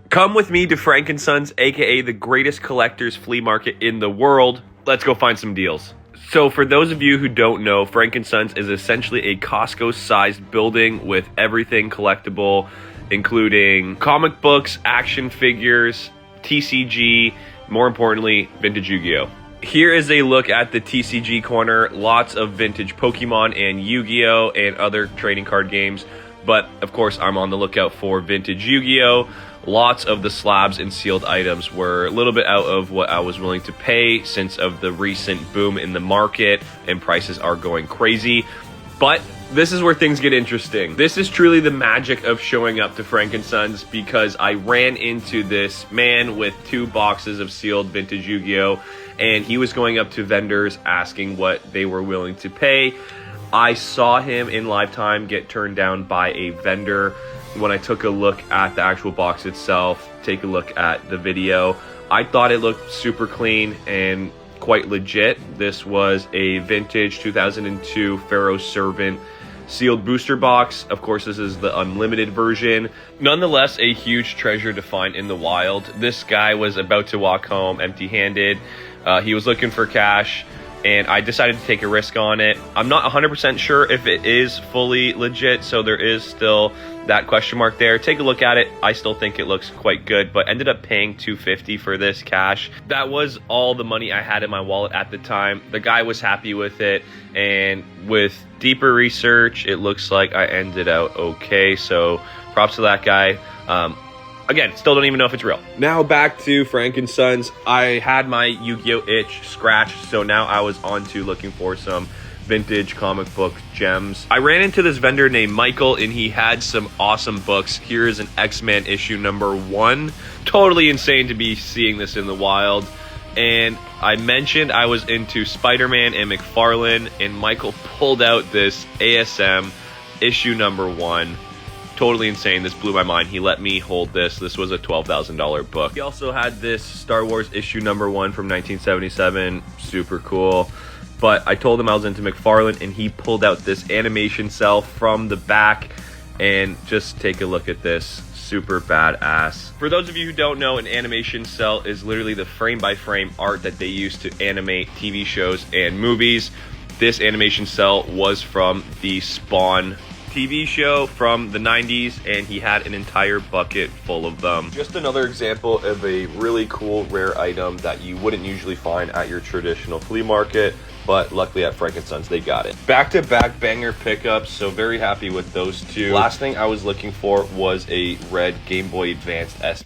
Come with me to Frank & Sons, aka the greatest collector's flea market in the world. Let's go find some deals. So for those of you who don't know, Frank & Sons is essentially a Costco-sized building with everything collectible, including comic books, action figures, TCG, more importantly, vintage Yu-Gi-Oh! Here is a look at the TCG corner. Lots of vintage Pokemon and Yu-Gi-Oh! And other trading card games. But, of course, I'm on the lookout for vintage Yu-Gi-Oh! Lots of the slabs and sealed items were a little bit out of what I was willing to pay since of the recent boom in the market and prices are going crazy. But this is where things get interesting. This is truly the magic of showing up to Frank & Sons, because I ran into this man with 2 boxes of sealed vintage Yu-Gi-Oh! And he was going up to vendors asking what they were willing to pay. I saw him in live time get turned down by a vendor. When I took a look at the actual box itself, take a look at the video, I thought it looked super clean and quite legit. This was a vintage 2002 Pharaoh Servant sealed booster box. Of course, this is the unlimited version. Nonetheless, a huge treasure to find in the wild. This guy was about to walk home empty-handed. He was looking for cash, and I decided to take a risk on it. I'm not 100% sure if it is fully legit, so there is still that question mark there. Take a look at it. I still think it looks quite good, but ended up paying $250 for this cash. That was all the money I had in my wallet at the time. The guy was happy with it, and with deeper research, it looks like I ended out okay, so props to that guy. Again, still don't even know if it's real. Now back to Frank & Sons. I had my Yu-Gi-Oh! Itch scratched, so now I was on to looking for some vintage comic book gems. I ran into this vendor named Michael, and he had some awesome books. Here is an X-Men issue number 1. Totally insane to be seeing this in the wild. And I mentioned I was into Spider-Man and McFarlane, and Michael pulled out this ASM issue number 1. Totally insane. This blew my mind. He let me hold this. This was a $12,000 book. He also had this Star Wars issue number 1 from 1977. Super cool. But I told him I was into McFarlane, and he pulled out this animation cell from the back. And just take a look at this. Super badass. For those of you who don't know, an animation cell is literally the frame-by-frame art that they use to animate TV shows and movies. This animation cell was from the Spawn TV show from the 90s, and he had an entire bucket full of them. Just another example of a really cool rare item that you wouldn't usually find at your traditional flea market, but luckily at Frank & Sons they got it. Back-to-back banger pickups, so very happy with those two. Last thing I was looking for was a red Game Boy Advanced SP.